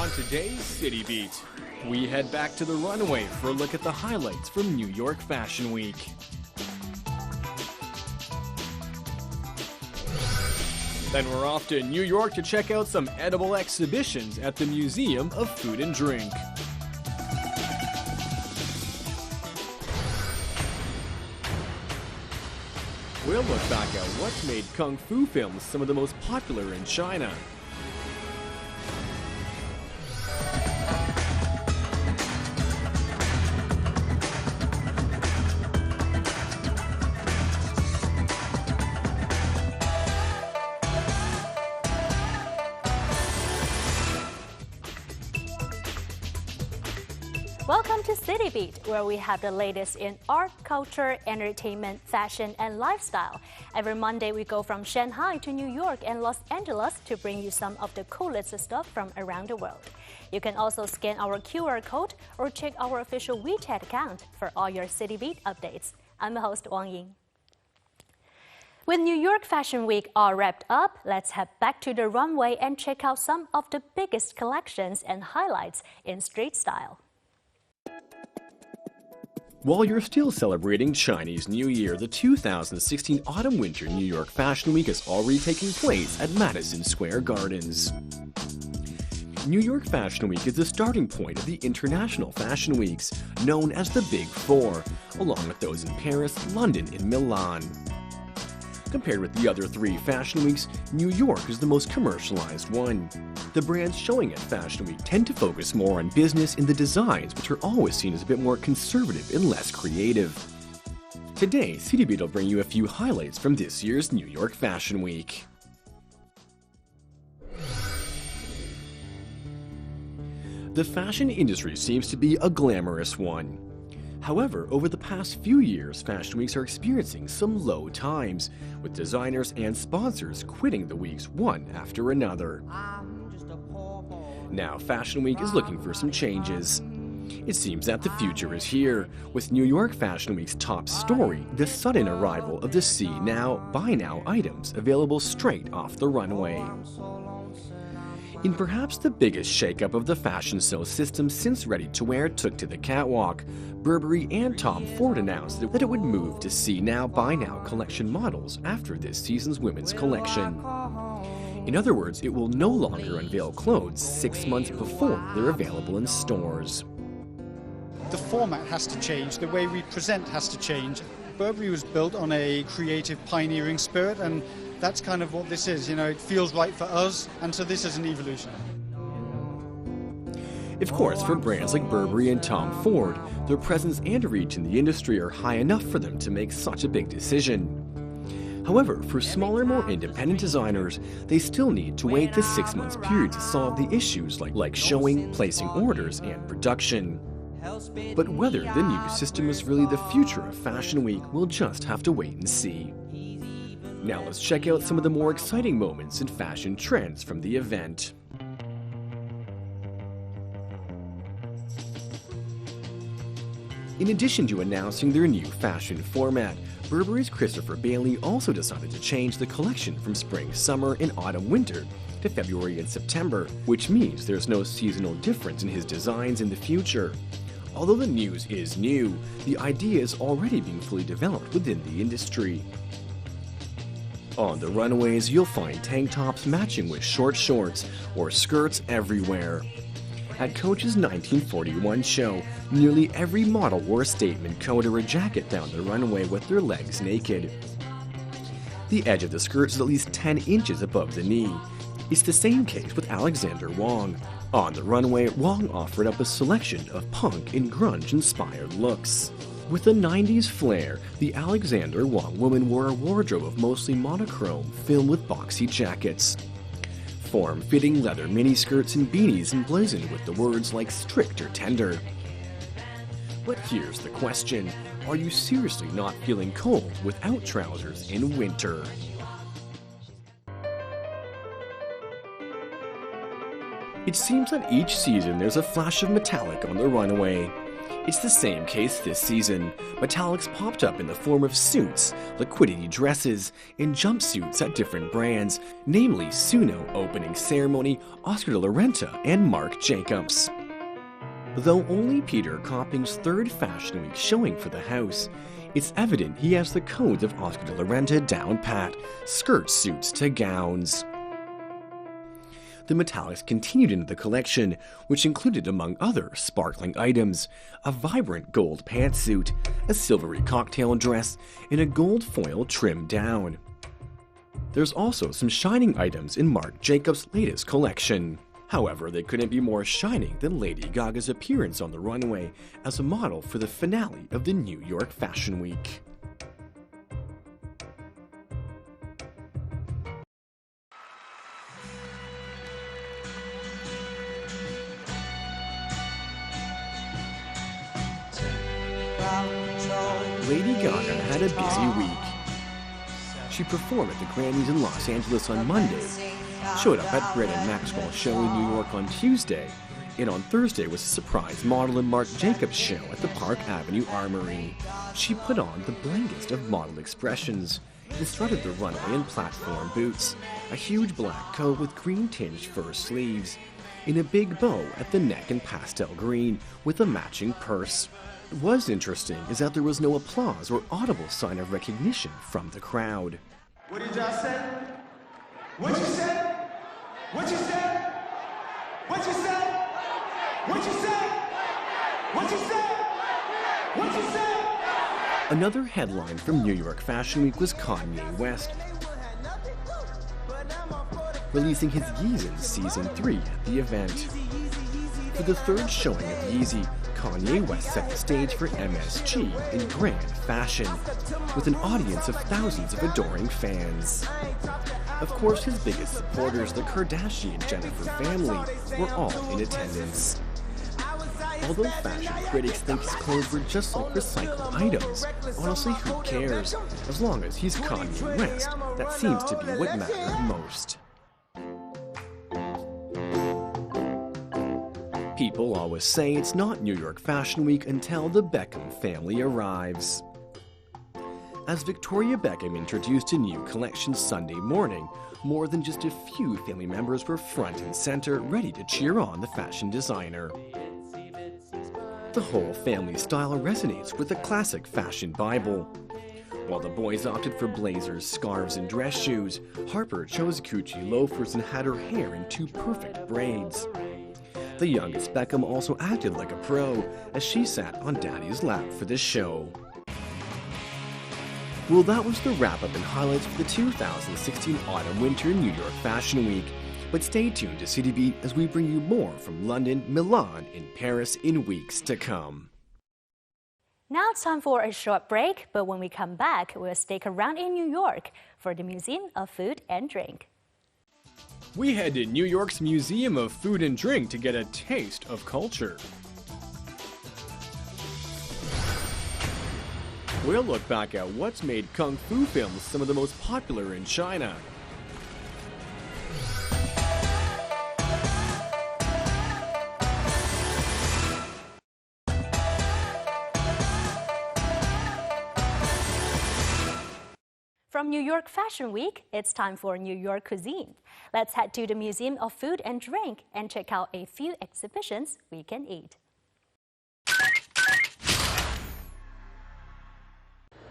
On today's City Beat, we head back to the runway for a look at the highlights from New York Fashion Week. Then we're off to New York to check out some edible exhibitions at the Museum of Food and Drink. We'll look back at what made Kung Fu films some of the most popular in China. Welcome to City Beat, where we have the latest in art, culture, entertainment, fashion, and lifestyle. Every Monday, we go from Shanghai to New York and Los Angeles to bring you some of the coolest stuff from around the world. You can also scan our QR code or check our official WeChat account for all your City Beat updates. I'm the host, Wang Ying. With New York Fashion Week all wrapped up, let's head back to the runway and check out some of the biggest collections and highlights in street style. While you're still celebrating Chinese New Year, the 2016 Autumn-Winter New York Fashion Week is already taking place at Madison Square Gardens. New York Fashion Week is the starting point of the International Fashion Weeks, known as the Big Four, along with those in Paris, London, and Milan. Compared with the other three Fashion Weeks, New York is the most commercialized one. The brands showing at Fashion Week tend to focus more on business and the designs, which are always seen as a bit more conservative and less creative. Today, City Beat will bring you a few highlights from this year's New York Fashion Week. The fashion industry seems to be a glamorous one. However, over the past few years, Fashion Weeks are experiencing some low times, with designers and sponsors quitting the weeks one after another. Now, Fashion Week is looking for some changes. It seems that the future is here, with New York Fashion Week's top story, the sudden arrival of the See Now, Buy Now items available straight off the runway. In perhaps the biggest shakeup of the fashion show system since Ready to Wear took to the catwalk, Burberry and Tom Ford announced that it would move to See Now, Buy Now collection models after this season's women's collection. In other words, it will no longer unveil clothes 6 months before they're available in stores. The format has to change, the way we present has to change. Burberry was built on a creative, pioneering spirit, and that's kind of what this is. You know, it feels right for us, and so this is an evolution. Of course, for brands like Burberry and Tom Ford, their presence and reach in the industry are high enough for them to make such a big decision. However, for smaller, more independent designers, they still need to wait the 6 months period to solve the issues like showing, placing orders, and production. But whether the new system is really the future of Fashion Week, we'll just have to wait and see. Now let's check out some of the more exciting moments in fashion trends from the event. In addition to announcing their new fashion format, Burberry's Christopher Bailey also decided to change the collection from spring, summer, and autumn-winter to February and September, which means there's no seasonal difference in his designs in the future. Although the news is new, the idea is already being fully developed within the industry. On the runways, you'll find tank tops matching with short shorts or skirts everywhere. At Coach's 1941 show, nearly every model wore a statement coat or a jacket down the runway with their legs naked. The edge of the skirt is at least 10 inches above the knee. It's the same case with Alexander Wang. On the runway, Wang offered up a selection of punk and grunge-inspired looks. With a 90s flair, the Alexander Wang woman wore a wardrobe of mostly monochrome filled with boxy jackets. Form-fitting leather miniskirts and beanies emblazoned with the words like strict or tender. But here's the question, are you seriously not feeling cold without trousers in winter? It seems that each season there's a flash of metallic on the runway. It's the same case this season. Metallics popped up in the form of suits, liquidity dresses, and jumpsuits at different brands, namely Suno Opening Ceremony, Oscar de la Renta, and Marc Jacobs. Though only Peter Copping's third Fashion Week showing for the house, it's evident he has the codes of Oscar de la Renta down pat, skirt suits to gowns. The metallics continued into the collection, which included, among other sparkling items, a vibrant gold pantsuit, a silvery cocktail dress, and a gold foil trim down. There's also some shining items in Marc Jacobs' latest collection. However, they couldn't be more shining than Lady Gaga's appearance on the runway as a model for the finale of the New York Fashion Week. Lady Gaga had a busy week. She performed at the Grammys in Los Angeles on Monday, showed up at Brett and Maxwell's show in New York on Tuesday, and on Thursday was a surprise model in Marc Jacobs' show at the Park Avenue Armory. She put on the blankest of model expressions and started the runway in platform boots, a huge black coat with green-tinged fur sleeves, and a big bow at the neck in pastel green with a matching purse. What was interesting is that there was no applause or audible sign of recognition from the crowd. What did y'all say? What you said? What you said? What you said? What you said? What you said? What you said? Another headline from New York Fashion Week was Kanye West releasing his Yeezy Season 3 at the event. For the third showing of Yeezy, Kanye West set the stage for MSG in grand fashion, with an audience of thousands of adoring fans. Of course, his biggest supporters, the Kardashian-Jennifer family, were all in attendance. Although fashion critics think his clothes were just like recycled items, honestly, who cares? As long as he's Kanye West, that seems to be what mattered most. People always say it's not New York Fashion Week until the Beckham family arrives. As Victoria Beckham introduced a new collection Sunday morning, more than just a few family members were front and center, ready to cheer on the fashion designer. The whole family style resonates with the classic fashion Bible. While the boys opted for blazers, scarves, and dress shoes, Harper chose Gucci loafers and had her hair in two perfect braids. The youngest Beckham also acted like a pro as she sat on Daddy's lap for the show. Well, that was the wrap-up and highlights for the 2016 Autumn-Winter New York Fashion Week. But stay tuned to City Beat as we bring you more from London, Milan, and Paris in weeks to come. Now it's time for a short break, but when we come back, we'll stick around in New York for the Museum of Food and Drink. We head to New York's Museum of Food and Drink to get a taste of culture. We'll look back at what's made kung fu films some of the most popular in China. From New York Fashion Week, it's time for New York cuisine. Let's head to the Museum of Food and Drink and check out a few exhibitions we can eat.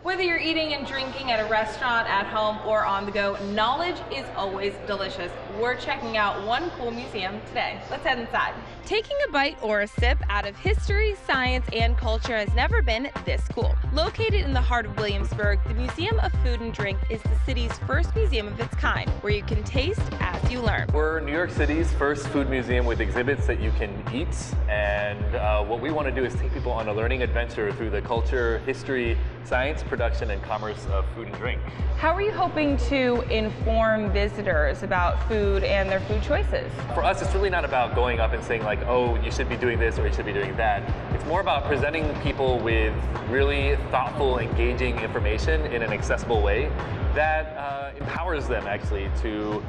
Whether you're eating and drinking at a restaurant, at home, or on the go, knowledge is always delicious. We're checking out one cool museum today. Let's head inside. Taking a bite or a sip out of history, science, and culture has never been this cool. Located in the heart of Williamsburg, the Museum of Food and Drink is the city's first museum of its kind, where you can taste as you learn. We're New York City's first food museum with exhibits that you can eat, and what we want to do is take people on a learning adventure through the culture, history, science, production, and commerce of food and drink. How are you hoping to inform visitors about food and their food choices? For us, it's really not about going up and saying like, oh, you should be doing this or you should be doing that. It's more about presenting people with really thoughtful, engaging information in an accessible way that empowers them actually to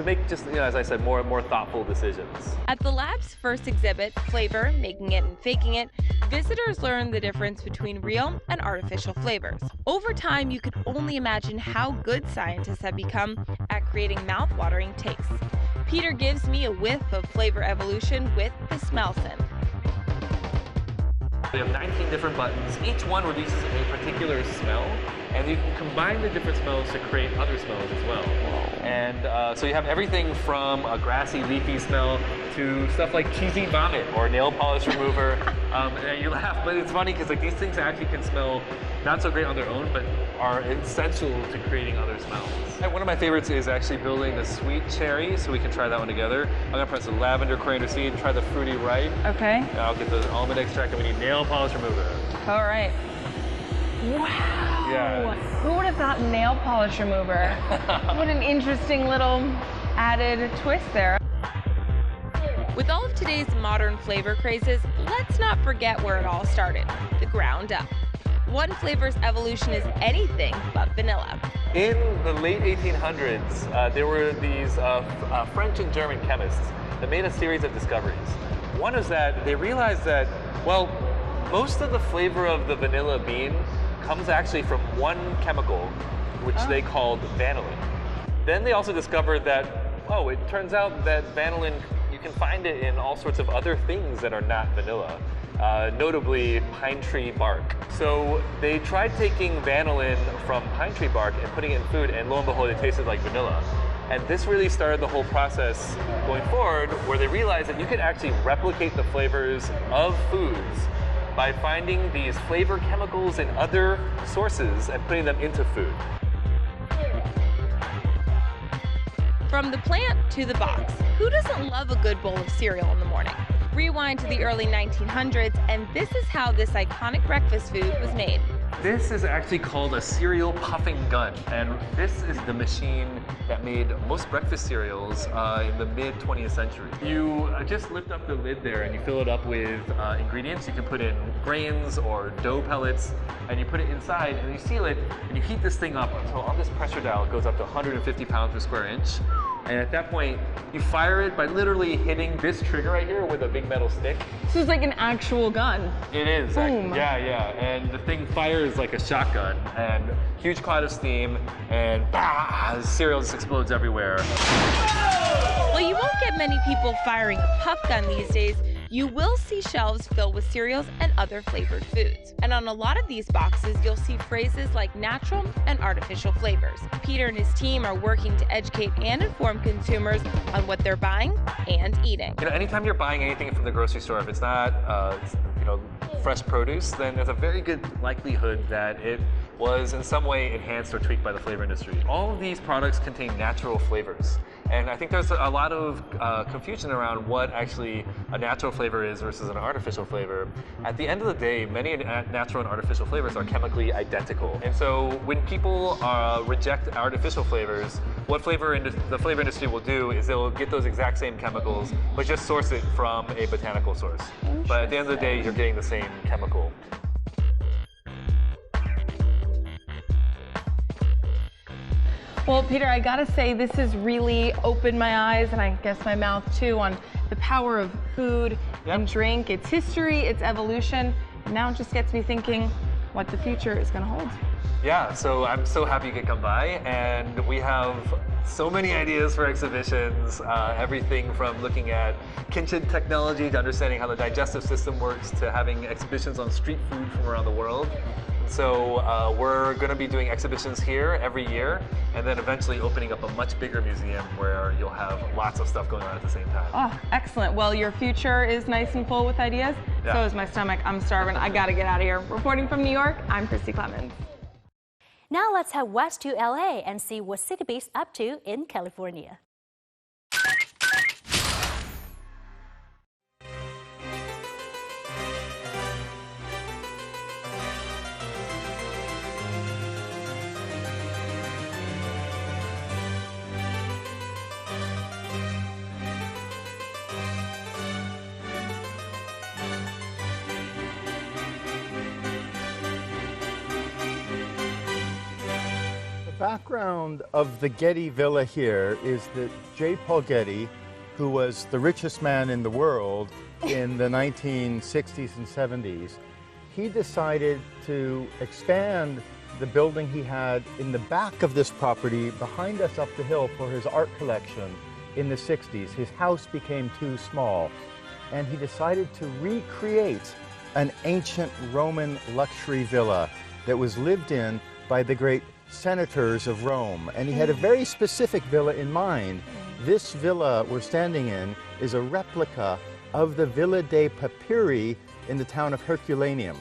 make just, as I said, more thoughtful decisions. At the lab's first exhibit, Flavor, Making It and Faking It, Visitors learn the difference between real and artificial flavors. Over time, you could only imagine how good scientists have become at creating mouth-watering tastes. Peter gives me a whiff of flavor evolution with the smell synth. We have 19 different buttons. Each one releases a particular smell, and you can combine the different smells to create other smells as well. And so you have everything from a grassy, leafy smell to stuff like cheesy vomit or nail polish remover. And you laugh, but it's funny because like these things actually can smell not so great on their own, but are essential to creating other smells. And one of my favorites is actually building the sweet cherry, so we can try that one together. I'm gonna press the lavender coriander seed, try the fruity ripe. Okay. And I'll get the almond extract, and we need nail polish remover. All right. Wow. Yeah. Who would have thought nail polish remover? What an interesting little added twist there. With all of today's modern flavor crazes, let's not forget where it all started, the ground up. One flavor's evolution is anything but vanilla. In the late 1800s, there were these French and German chemists that made a series of discoveries. One is that they realized that, well, most of the flavor of the vanilla bean comes actually from one chemical, which they called vanillin. Then they also discovered that, oh, it turns out that vanillin, you can find it in all sorts of other things that are not vanilla. Notably pine tree bark. So they tried taking vanillin from pine tree bark and putting it in food, and lo and behold, it tasted like vanilla. And this really started the whole process going forward, where they realized that you could actually replicate the flavors of foods by finding these flavor chemicals in other sources and putting them into food. From the plant to the box, who doesn't love a good bowl of cereal in the morning? Rewind to the early 1900s, and this is how this iconic breakfast food was made. This is actually called a cereal puffing gun, and this is the machine that made most breakfast cereals in the mid-20th century. You just lift up the lid there and you fill it up with ingredients. You can put in grains or dough pellets, and you put it inside and you seal it, and you heat this thing up until on this pressure dial it goes up to 150 pounds per square inch. And at that point, you fire it by literally hitting this trigger right here with a big metal stick. This is like an actual gun. It is. Boom. Yeah. And the thing fires like a shotgun, and huge cloud of steam, and bah, the cereal just explodes everywhere. Well, you won't get many people firing a puff gun these days. You will see shelves filled with cereals and other flavored foods. And on a lot of these boxes, you'll see phrases like natural and artificial flavors. Peter and his team are working to educate and inform consumers on what they're buying and eating. You know, anytime you're buying anything from the grocery store, if it's not, fresh produce, then there's a very good likelihood that it was in some way enhanced or tweaked by the flavor industry. All of these products contain natural flavors. And I think there's a lot of confusion around what actually a natural flavor is versus an artificial flavor. At the end of the day, many natural and artificial flavors are chemically identical. And so when people reject artificial flavors, what the flavor industry will do is they'll get those exact same chemicals, but just source it from a botanical source. But at the end of the day, you're getting the same chemical. Well, Peter, I gotta say, this has really opened my eyes, and I guess my mouth too, on the power of food and drink, its history, its evolution. And now it just gets me thinking what the future is gonna hold. Yeah, so I'm so happy you could come by, and we have so many ideas for exhibitions, everything from looking at kitchen technology to understanding how the digestive system works to having exhibitions on street food from around the world. So we're going to be doing exhibitions here every year, and then eventually opening up a much bigger museum where you'll have lots of stuff going on at the same time. Oh, excellent. Well, your future is nice and full with ideas. Yeah. So is my stomach. I'm starving. I got to get out of here. Reporting from New York, I'm Christy Clemens. Now let's head west to LA and see what City Beat's up to in California. The background of the Getty Villa here is that J. Paul Getty who was the richest man in the world in the 1960s and 70s, he decided to expand the building he had in the back of this property behind us up the hill for his art collection in the 60s. His house became too small, and he decided to recreate an ancient Roman luxury villa that was lived in by the great senators of Rome. And he had a very specific villa in mind. This villa we're standing in is a replica of the Villa dei Papyri in the town of Herculaneum,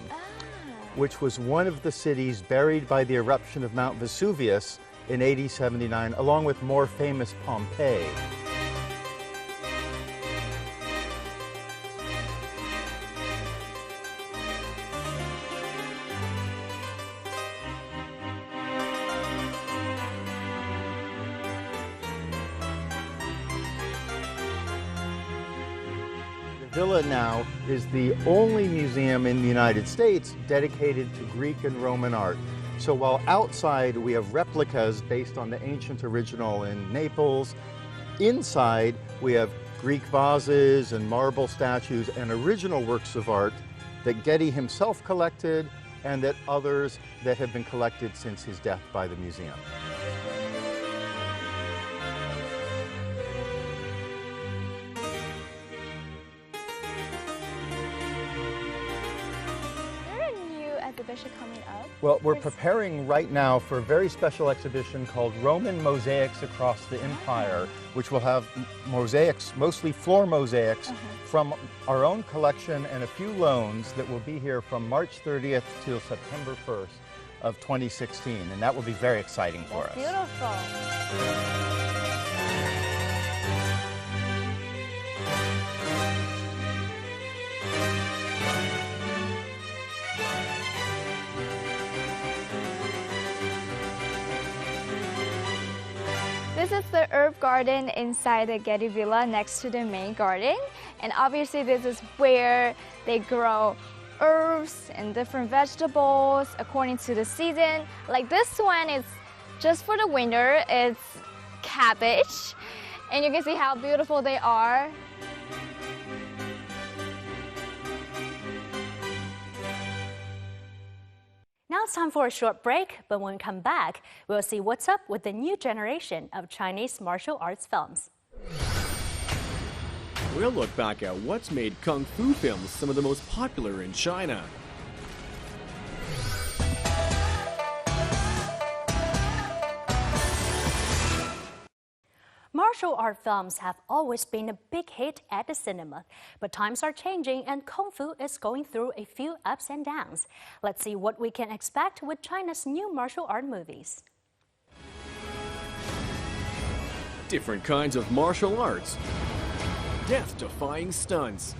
which was one of the cities buried by the eruption of Mount Vesuvius in AD 79, along with more famous Pompeii. Villa now is the only museum in the United States dedicated to Greek and Roman art. So while outside we have replicas based on the ancient original in Naples, inside we have Greek vases and marble statues and original works of art that Getty himself collected and that others that have been collected since his death by the museum. Coming up? Well, we're preparing right now for a very special exhibition called Roman Mosaics Across the Empire, which will have mosaics, mostly floor mosaics, from our own collection and a few loans that will be here from March 30th till September 1st of 2016, and that will be very exciting for us. Beautiful. This is the herb garden inside the Getty Villa next to the main garden. And obviously this is where they grow herbs and different vegetables according to the season. Like this one is just for the winter, it's cabbage. And you can see how beautiful they are. Now it's time for a short break, but when we come back, we'll see what's up with the new generation of Chinese martial arts films. We'll look back at what's made kung fu films some of the most popular in China. Martial art films have always been a big hit at the cinema, but times are changing and Kung Fu is going through a few ups and downs. Let's see what we can expect with China's new martial art movies. Different kinds of martial arts, death-defying stunts,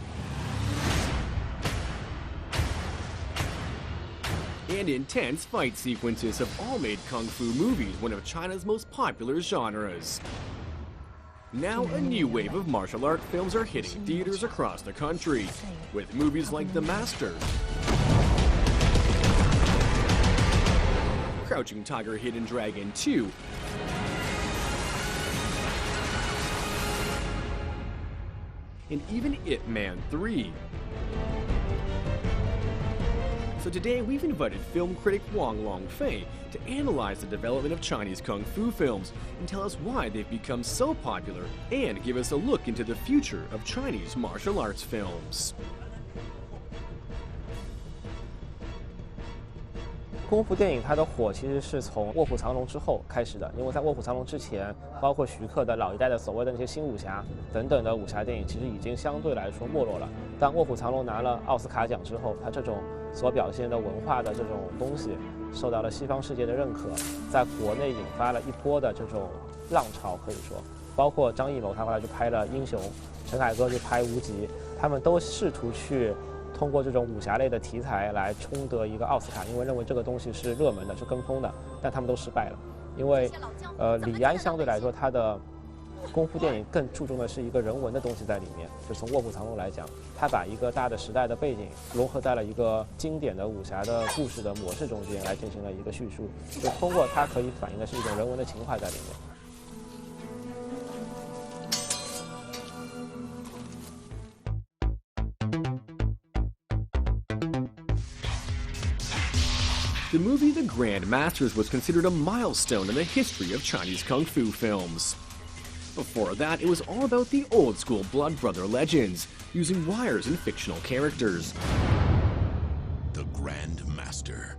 and intense fight sequences have all made Kung Fu movies one of China's most popular genres. Now, a new wave of martial art films are hitting theaters across the country, with movies like The Master, Crouching Tiger, Hidden Dragon 2, and even Ip Man 3. So today we've invited film critic Wong Fei to analyze the development of Chinese kung fu films and tell us why they've become so popular and give us a look into the future of Chinese martial arts films. 功夫电影它的火其实是从《卧虎藏龙》之后开始的，因为在《卧虎藏龙》之前，包括徐克的老一代的所谓的那些新武侠等等的武侠电影，其实已经相对来说没落了。当《卧虎藏龙》拿了奥斯卡奖之后，它这种所表现的文化的这种东西受到了西方世界的认可，在国内引发了一波的这种浪潮，可以说，包括张艺谋他后来就拍了《英雄》，陈凯歌就拍《无极》，他们都试图去通过这种武侠类的题材来冲得一个奥斯卡，因为认为这个东西是热门的，是跟风的，但他们都失败了。因为李安相对来说他的功夫电影更注重的是一个人文的东西在里面，就从《卧虎藏龙》来讲，他把一个大的时代的背景融合在了一个经典的武侠的故事的模式中间来进行了一个叙述，就通过它可以反映的是一种人文的情怀在里面。The movie The Grand Masters was considered a milestone in the history of Chinese kung fu films. Before that, it was all about the old-school blood brother legends, using wires and fictional characters. The Grand Master.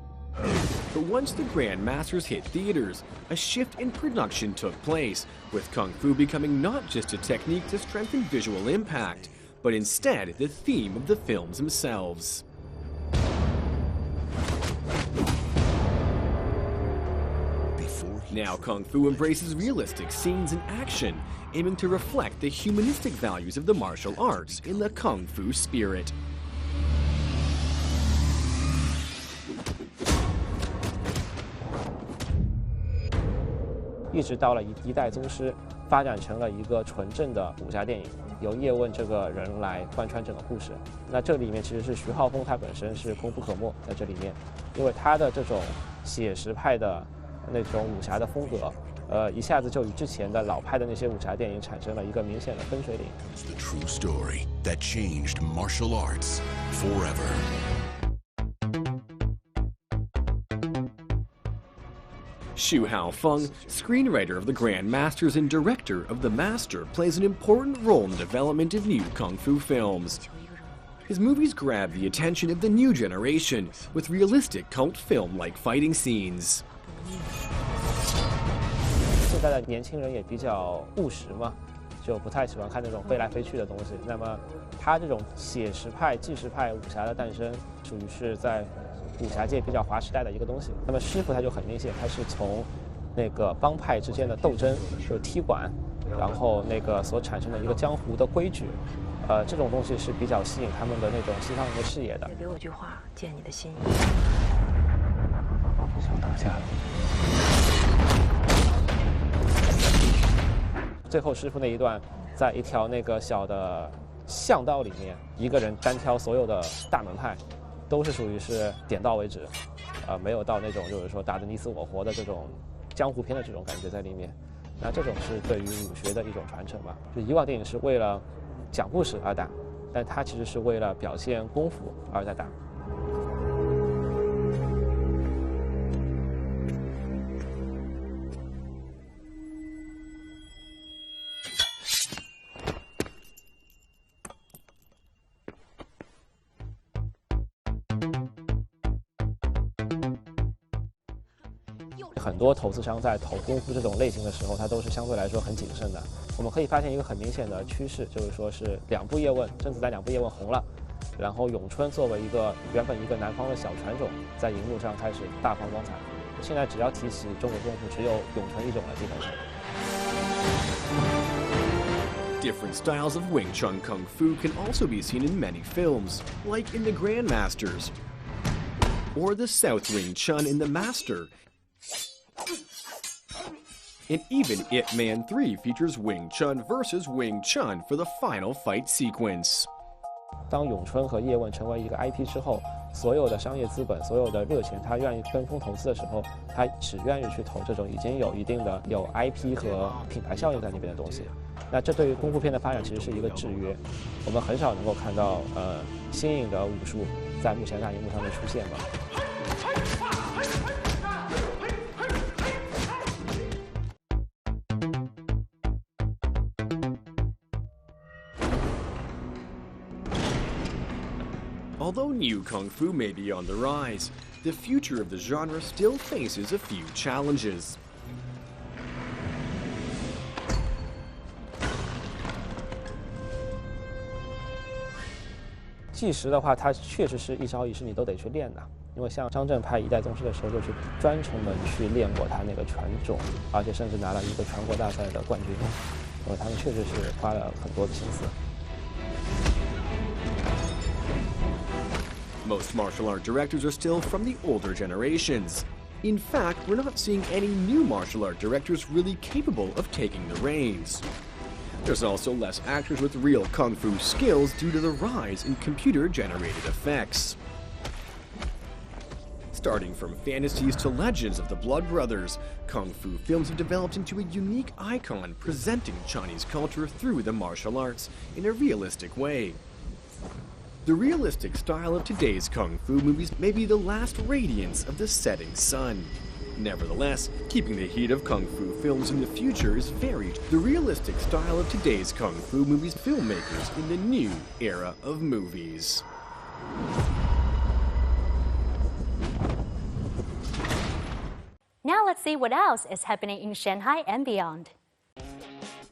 But once The Grand Masters hit theaters, a shift in production took place, with kung fu becoming not just a technique to strengthen visual impact, but instead the theme of the films themselves. Now kung fu embraces realistic scenes and action, aiming to reflect the humanistic values of the martial arts in the kung fu spirit. 一直到了一代宗师，发展成了一个纯正的武侠电影，由叶问这个人来贯穿整个故事。那这里面其实是徐浩峰他本身是功不可没在这里面，因为他的这种写实派的那种武侠的风格，一下子就与之前的老派的那些武侠电影产生了一个明显的分水岭。The true story that changed martial arts forever. Xu Haofeng, screenwriter of The Grand Masters and director of The Master, plays an important role in the development of new kung fu films. His movies grab the attention of the new generation with realistic cult film-like fighting scenes. 现在的年轻人也比较务实嘛，就不太喜欢看那种飞来飞去的东西。那么，他这种写实派、纪实派武侠的诞生，属于是在武侠界比较划时代的一个东西。那么师傅他就很明显，他是从那个帮派之间的斗争，就是踢馆，然后那个所产生的一个江湖的规矩，这种东西是比较吸引他们的那种西方人的视野的。给我句话，见你的心意。我不想当下了。最后师傅那一段，在一条那个小的巷道里面，一个人单挑所有的大门派。都是属于是点到为止，没有到那种就是说打得你死我活的这种江湖片的这种感觉在里面。那这种是对于武学的一种传承吧。就以往电影是为了讲故事而打，但它其实是为了表现功夫而在打。很多投资商在投功夫这种类型的时候，它都是相对来说很谨慎的。我们可以发现一个很明显的趋势，就是说是两部叶问，甄子丹两部叶问红了，然后咏春作为原本一个南方的小传种，在荧幕上开始大放光彩。现在只要提起中国功夫，只有咏春一种了，基本上。Different styles of Wing Chun Kung Fu can also be seen in many films, like in The Grand Masters, or the South Wing Chun in The Master. And even Ip Man 3 features Wing Chun versus Wing Chun for the final fight sequence. 当咏春和叶问成为一个 IP 之后，所有的商业资本、所有的热钱，他愿意跟风投资的时候，他只愿意去投这种已经有一定的有 IP 和品牌效应在那边的东西。那这对于功夫片的发展其实是一个制约，我们很少能够看到新颖的武术在目前大荧幕上面出现吧。Although new kung fu may be on the rise, the future of the genre still faces a few challenges. 计时的话，它确实是一招一式你都得去练的，因为像张震拍《一代宗师》的时候，就去专程的去练过他那个拳种，而且甚至拿了一个全国大赛的冠军，因为他们确实是花了很多的心思。Most martial art directors are still from the older generations. In fact, we're not seeing any new martial art directors really capable of taking the reins. There's also less actors with real kung fu skills due to the rise in computer-generated effects. Starting from fantasies to legends of the Blood Brothers, kung fu films have developed into a unique icon presenting Chinese culture through the martial arts in a realistic way. The realistic style of today's kung fu movies may be the last radiance of the setting sun. Nevertheless, keeping the heat of kung fu films in the future is varied. The realistic style of today's kung fu movies filmmakers in the new era of movies. Now let's see what else is happening in Shanghai and beyond.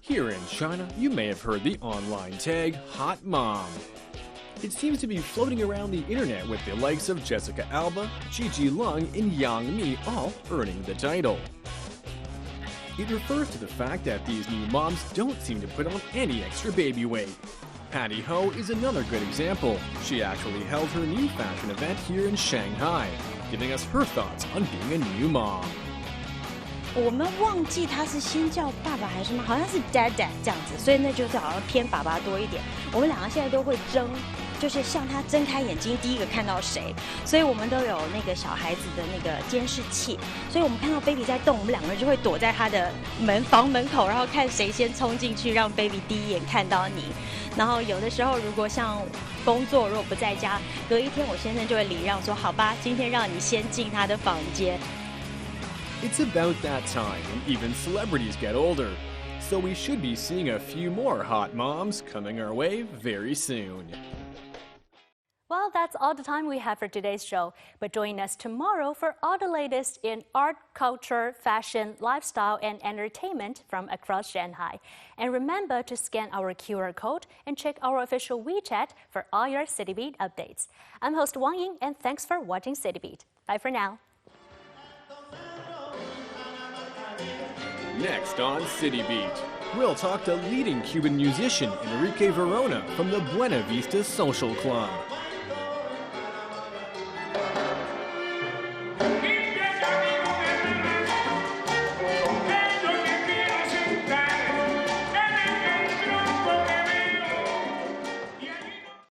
Here in China, you may have heard the online tag Hot Mom. It seems to be floating around the internet with the likes of Jessica Alba, Gigi Lung, and Yang Mi all earning the title. It refers to the fact that these new moms don't seem to put on any extra baby weight. Patty Ho is another good example. She actually held her new fashion event here in Shanghai, giving us her thoughts on being a new mom. 我们忘记他是先叫爸爸还是妈，好像是 dad 这样子，所以那就是好像偏爸爸多一点。我们两个现在都会争，就是像他睁开眼睛第一个看到谁，所以我们都有那个小孩子的那个监视器，所以我们看到 baby 在动，我们两个人就会躲在他的房门口，然后看谁先冲进去，让 baby 第一眼看到你。然后有的时候如果像工作如果不在家，隔一天我先生就会礼让说，好吧，今天让你先进他的房间。 It's about that time, and even celebrities get older. So we should be seeing a few more hot moms coming our way very soon. Well, that's all the time we have for today's show. But join us tomorrow for all the latest in art, culture, fashion, lifestyle, and entertainment from across Shanghai. And remember to scan our QR code and check our official WeChat for all your City Beat updates. I'm host Wang Ying, and thanks for watching City Beat. Bye for now. Next on City Beat, we'll talk to leading Cuban musician Enrique Verona from the Buena Vista Social Club.